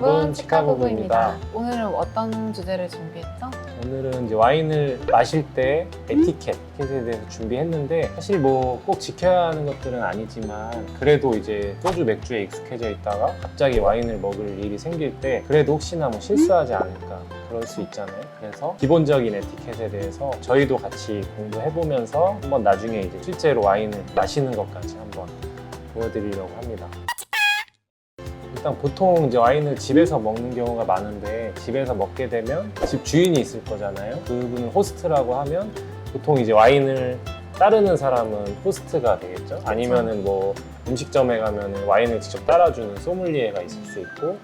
여러분, 치카부부입니다. 오늘은 어떤 주제를 준비했죠? 오늘은 이제 와인을 마실 때 에티켓에 대해서 준비했는데 사실 뭐 꼭 지켜야 하는 것들은 아니지만 그래도 이제 소주 맥주에 익숙해져 있다가 갑자기 와인을 먹을 일이 생길 때 그래도 혹시나 뭐 실수하지 않을까 그럴 수 있잖아요. 그래서 기본적인 에티켓에 대해서 저희도 같이 공부해보면서 한번 나중에 이제 실제로 와인을 마시는 것까지 한번 보여드리려고 합니다. 일단 보통 이제 와인을 집에서 먹는 경우가 많은데 집에서 먹게 되면 집 주인이 있을 거잖아요. 그분을 호스트라고 하면 보통 이제 와인을 따르는 사람은 호스트가 되겠죠. 아니면은 뭐 음식점에 가면 와인을 직접 따라주는 소믈리에가 있을 수 있고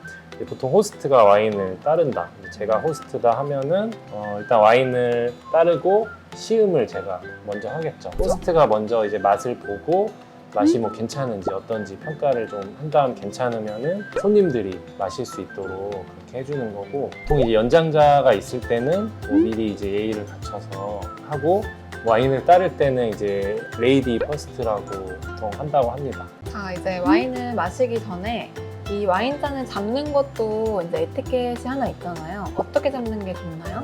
보통 호스트가 와인을 따른다. 제가 호스트다 하면은 일단 와인을 따르고 시음을 제가 먼저 하겠죠. 호스트가 먼저 이제 맛을 보고 맛이 뭐 괜찮은지 어떤지 평가를 좀 한 다음 괜찮으면은 손님들이 마실 수 있도록 그렇게 해주는 거고 보통 이제 연장자가 있을 때는 뭐 미리 이제 예의를 갖춰서 하고 와인을 따를 때는 이제 레이디 퍼스트라고 보통 한다고 합니다. 자, 이제 와인을 마시기 전에 이 와인잔을 잡는 것도 이제 에티켓이 하나 있잖아요. 어떻게 잡는 게 좋나요?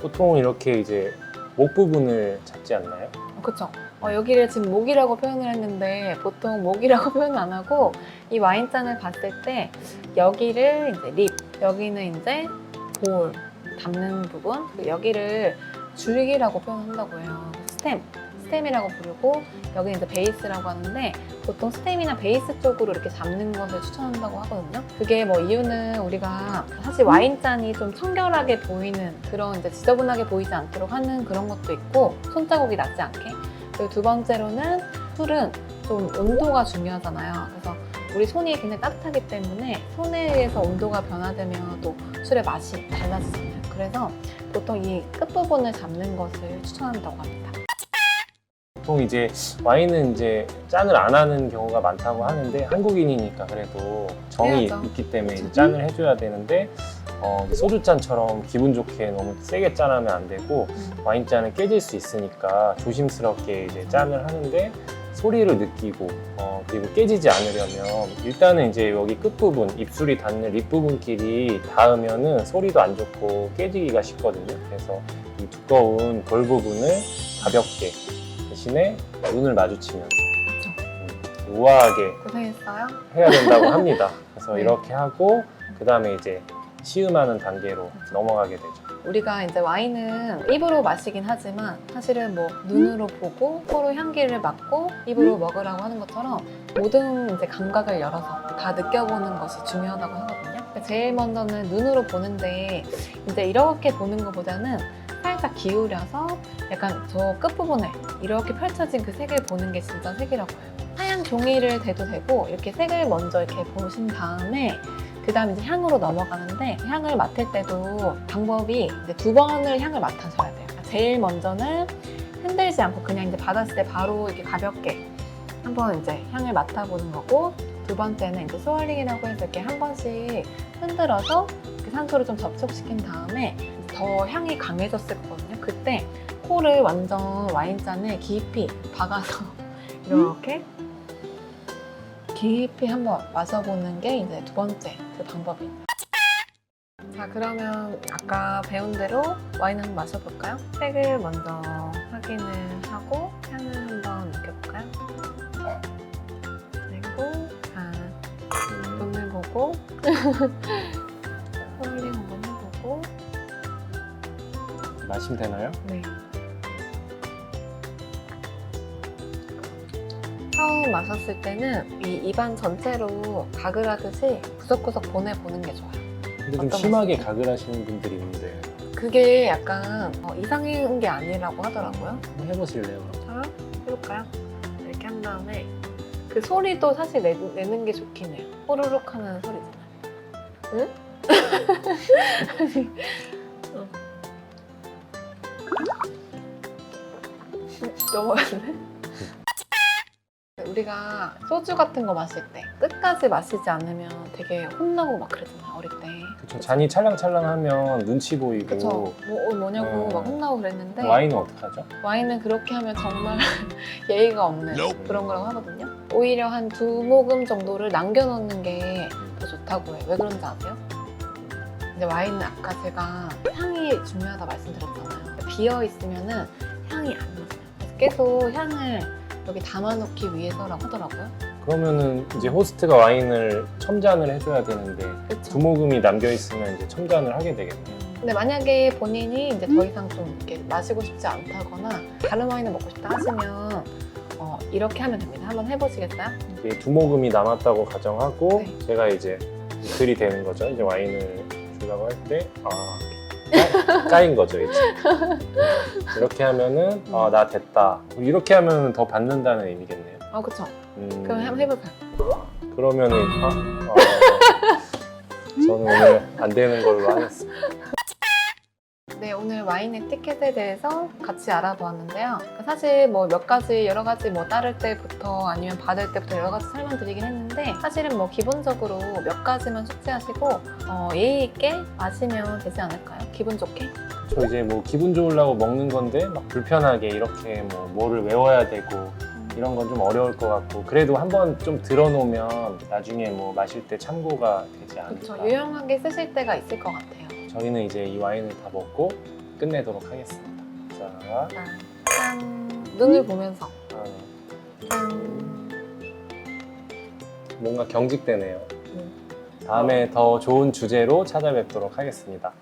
보통 이렇게 이제 목 부분을 잡지 않나요? 그쵸. 여기를 지금 목이라고 표현을 했는데 보통 목이라고 표현 안 하고 이 와인잔을 봤을 때 여기를 이제 립, 여기는 이제 볼, 담는 부분, 그리고 여기를 줄기라고 표현한다고 해요. 스템이라고 부르고 여기는 이제 베이스라고 하는데 보통 스템이나 베이스 쪽으로 이렇게 잡는 것을 추천한다고 하거든요. 그게 뭐 이유는 우리가 사실 와인잔이 좀 청결하게 보이는 그런 이제 지저분하게 보이지 않도록 하는 그런 것도 있고 손자국이 나지 않게. 그리고 두 번째로는 술은 좀 온도가 중요하잖아요. 그래서 우리 손이 굉장히 따뜻하기 때문에 손에 의해서 온도가 변화되면 또 술의 맛이 달라지잖아요. 그래서 보통 이 끝부분을 잡는 것을 추천한다고 합니다. 보통 이제 와인은 이제 짠을 안 하는 경우가 많다고 하는데 한국인이니까 그래도 정이 해야죠. 있기 때문에 이제 짠을 해줘야 되는데 이제 소주잔처럼 기분 좋게 너무 세게 짠하면 안 되고 와인잔은 깨질 수 있으니까 조심스럽게 이제 짠을 하는데 소리를 느끼고 그리고 깨지지 않으려면 일단은 이제 여기 끝부분 입술이 닿는 립 부분끼리 닿으면은 소리도 안 좋고 깨지기가 쉽거든요. 그래서 이 두꺼운 볼 부분을 가볍게 대신에 눈을 마주치면서 우아하게 고생했어요. 해야 된다고 합니다. 그래서 네. 이렇게 하고 그 다음에 이제 시음하는 단계로 넘어가게 되죠. 우리가 이제 와인은 입으로 마시긴 하지만 사실은 뭐 눈으로 보고 코로 향기를 맡고 입으로 먹으라고 하는 것처럼 모든 이제 감각을 열어서 다 느껴보는 것이 중요하다고 하거든요. 그러니까 제일 먼저는 눈으로 보는데 이제 이렇게 보는 것보다는 살짝 기울여서 약간 저 끝부분에 이렇게 펼쳐진 그 색을 보는 게 진짜 색이라고 해요. 하얀 종이를 대도 되고 이렇게 색을 먼저 이렇게 보신 다음에 그 다음에 이제 향으로 넘어가는데 향을 맡을 때도 방법이 이제 두 번을 향을 맡아줘야 돼요. 제일 먼저는 흔들지 않고 그냥 이제 받았을 때 바로 이렇게 가볍게 한번 이제 향을 맡아보는 거고 두 번째는 이제 스월링이라고 해서 이렇게 한 번씩 흔들어서 이렇게 산소를 좀 접촉시킨 다음에 더 향이 강해졌을 거거든요. 그때 코를 완전 와인잔에 깊이 박아서 이렇게 깊이 한번 마셔보는 게 이제 두 번째 그 방법입니다. 자, 그러면 아까 배운 대로 와인 한번 마셔볼까요? 색을 먼저 확인을 하고 향을 한번 느껴볼까요? 그리고 눈을 보고 스월링 한번 해보고 마시면 되나요? 네. 처음 마셨을 때는 이 입안 전체로 가글하듯이 구석구석 보내보는 게 좋아요. 근데 좀 어떤 심하게 가글 하시는 분들이 있는데 그게 약간 이상한 게 아니라고 하더라고요. 한번 해보실래요? 저요? 해볼까요? 이렇게 한 다음에 그 소리도 사실 내는 게 좋긴 해요. 호로록 하는 소리잖아요. 응? 넘어갔네? 우리가 소주 같은 거 마실 때 끝까지 마시지 않으면 되게 혼나고 막 그러잖아요, 어릴 때. 그쵸. 잔이 찰랑찰랑하면 눈치 보이고 그쵸. 뭐냐고 막 혼나고 그랬는데 와인은 어떡하죠? 와인은 그렇게 하면 정말 예의가 없는 그런 거라고 하거든요. 오히려 한 2모금 정도를 남겨놓는 게 더 좋다고 해요. 왜 그런지 아세요? 이제 와인은 아까 제가 향이 중요하다 말씀드렸잖아요. 비어 있으면은 향이 안 나요. 그래서 계속 향을 여기 담아놓기 위해서라고 하더라고요. 그러면은 이제 호스트가 와인을 첨잔을 해줘야 되는데 그렇죠. 두 모금이 남겨 있으면 이제 첨잔을 하게 되겠네요. 근데 만약에 본인이 이제 더 이상 좀 이렇게 마시고 싶지 않다거나 다른 와인을 먹고 싶다 하시면 이렇게 하면 됩니다. 한번 해보시겠어요? 이게 두 모금이 남았다고 가정하고 네. 제가 이제 글이 되는 거죠. 이제 와인을 주려고 할 때 까인 거죠, 이제. 이렇게 하면은 나 됐다. 이렇게 하면 더 받는다는 의미겠네요. 그쵸. 그럼 한번 해볼까요? 그러면은 저는 오늘 안 되는 걸로 하겠습니다. 네, 오늘 와인 에티켓에 대해서 같이 알아보았는데요. 사실 뭐 몇 가지, 여러 가지 뭐 따를 때부터 아니면 받을 때부터 여러 가지 설명드리긴 했는데 사실은 뭐 기본적으로 몇 가지만 숙지하시고 예의 있게 마시면 되지 않을까요? 기분 좋게? 저 이제 뭐 기분 좋으려고 먹는 건데 막 불편하게 이렇게 뭐를 외워야 되고 이런 건 좀 어려울 것 같고 그래도 한번 좀 들어놓으면 나중에 뭐 마실 때 참고가 되지 않을까. 그렇죠. 유용하게 쓰실 때가 있을 것 같아요. 저희는 이제 이 와인을 다 먹고 끝내도록 하겠습니다. 자, 짠. 눈을 보면서. 네. 짠. 뭔가 경직되네요. 다음에 더 좋은 주제로 찾아뵙도록 하겠습니다.